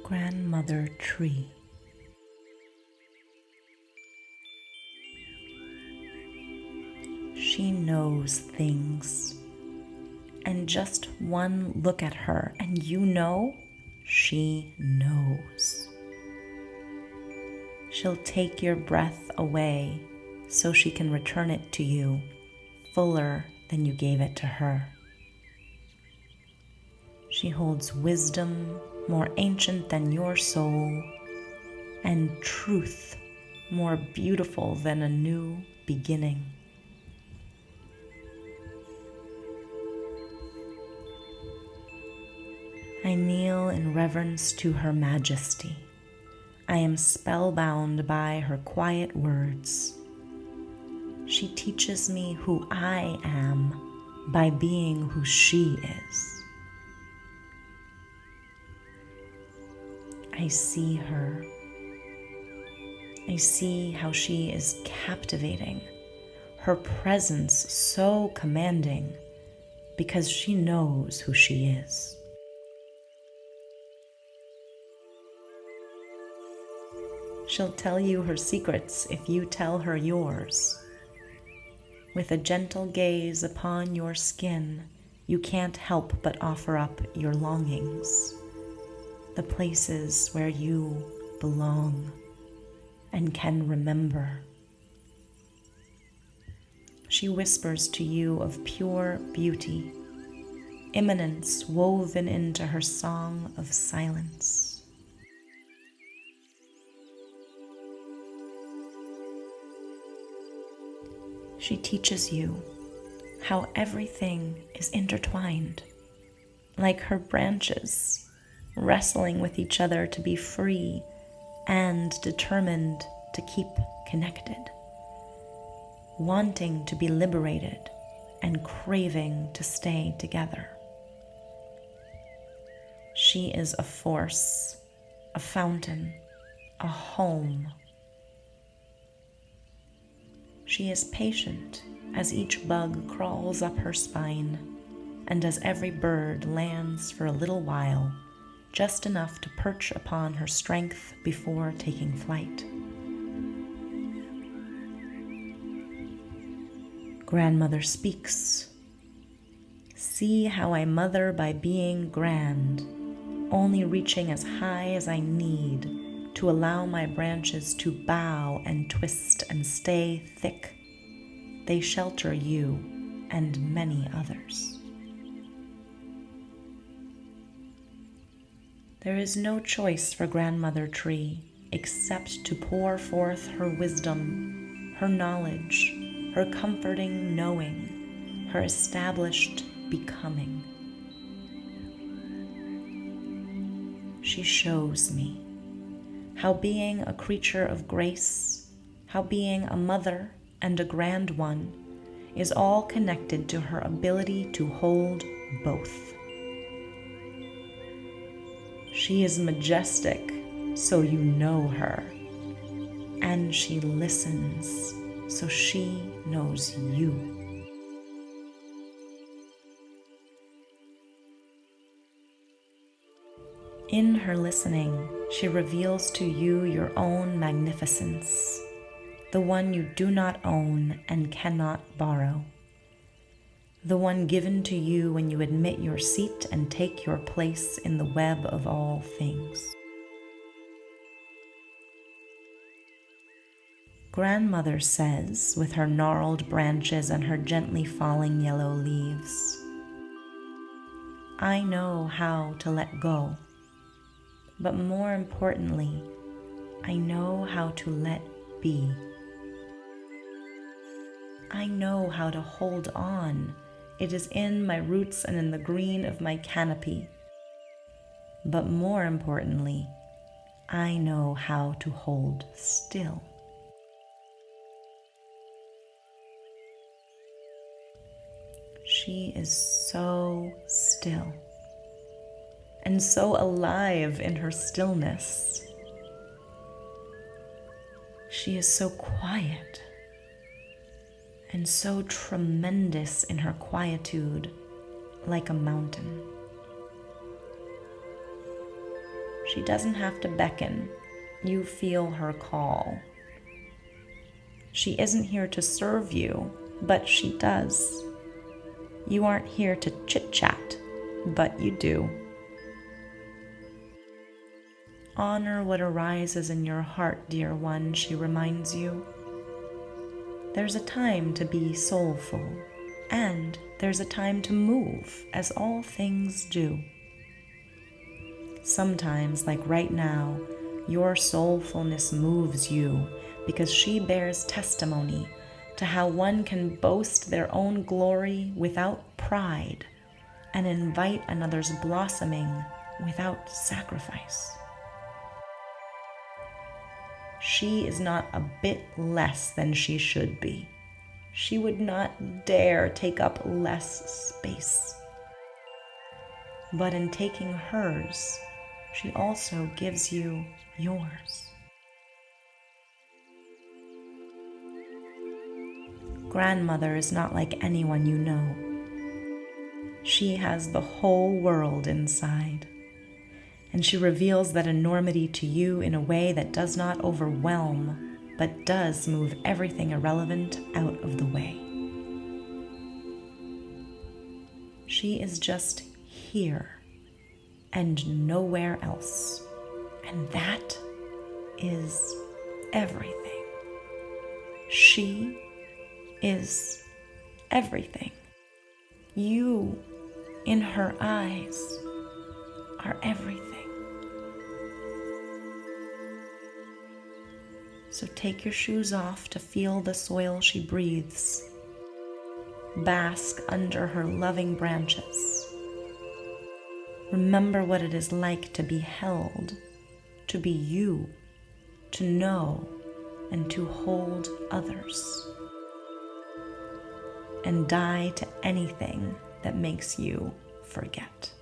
Grandmother Tree. She knows things, and just one look at her and you know she knows. She'll take your breath away so she can return it to you fuller than you gave it to her. She holds wisdom more ancient than your soul, and truth more beautiful than a new beginning. I kneel in reverence to her majesty. I am spellbound by her quiet words. She teaches me who I am by being who she is. I see her. I see how she is captivating, her presence so commanding, because she knows who she is. She'll tell you her secrets if you tell her yours. With a gentle gaze upon your skin, you can't help but offer up your longings, the places where you belong and can remember. She whispers to you of pure beauty, immanence woven into her song of silence. She teaches you how everything is intertwined, like her branches, wrestling with each other to be free and determined to keep connected, wanting to be liberated and craving to stay together. She is a force, a fountain, a home. She is patient as each bug crawls up her spine and as every bird lands for a little while, just enough to perch upon her strength before taking flight. Grandmother speaks. See how I mother by being grand, only reaching as high as I need to allow my branches to bow and twist and stay thick. They shelter you and many others. There is no choice for Grandmother Tree except to pour forth her wisdom, her knowledge, her comforting knowing, her established becoming. She shows me how being a creature of grace, how being a mother and a grand one is all connected to her ability to hold both. She is majestic, so you know her, and she listens, so she knows you. In her listening, she reveals to you your own magnificence, the one you do not own and cannot borrow, the one given to you when you admit your seat and take your place in the web of all things. Grandmother says, with her gnarled branches and her gently falling yellow leaves, I know how to let go, but more importantly, I know how to let be. I know how to hold on. It is in my roots and in the green of my canopy. But more importantly, I know how to hold still. She is so still and so alive in her stillness. She is so quiet and so tremendous in her quietude, like a mountain. She doesn't have to beckon. You feel her call. She isn't here to serve you, but she does. You aren't here to chit-chat, but you do. Honor what arises in your heart, dear one, she reminds you. There's a time to be soulful, and there's a time to move, as all things do. Sometimes, like right now, your soulfulness moves you because she bears testimony to how one can boast their own glory without pride and invite another's blossoming without sacrifice. She is not a bit less than she should be. She would not dare take up less space. But in taking hers, she also gives you yours. Grandmother is not like anyone you know. She has the whole world inside, and she reveals that enormity to you in a way that does not overwhelm, but does move everything irrelevant out of the way. She is just here and nowhere else, and that is everything. She is everything. You, in her eyes, are everything. So take your shoes off to feel the soil she breathes. Bask under her loving branches. Remember what it is like to be held, to be you, to know, and to hold others. And die to anything that makes you forget.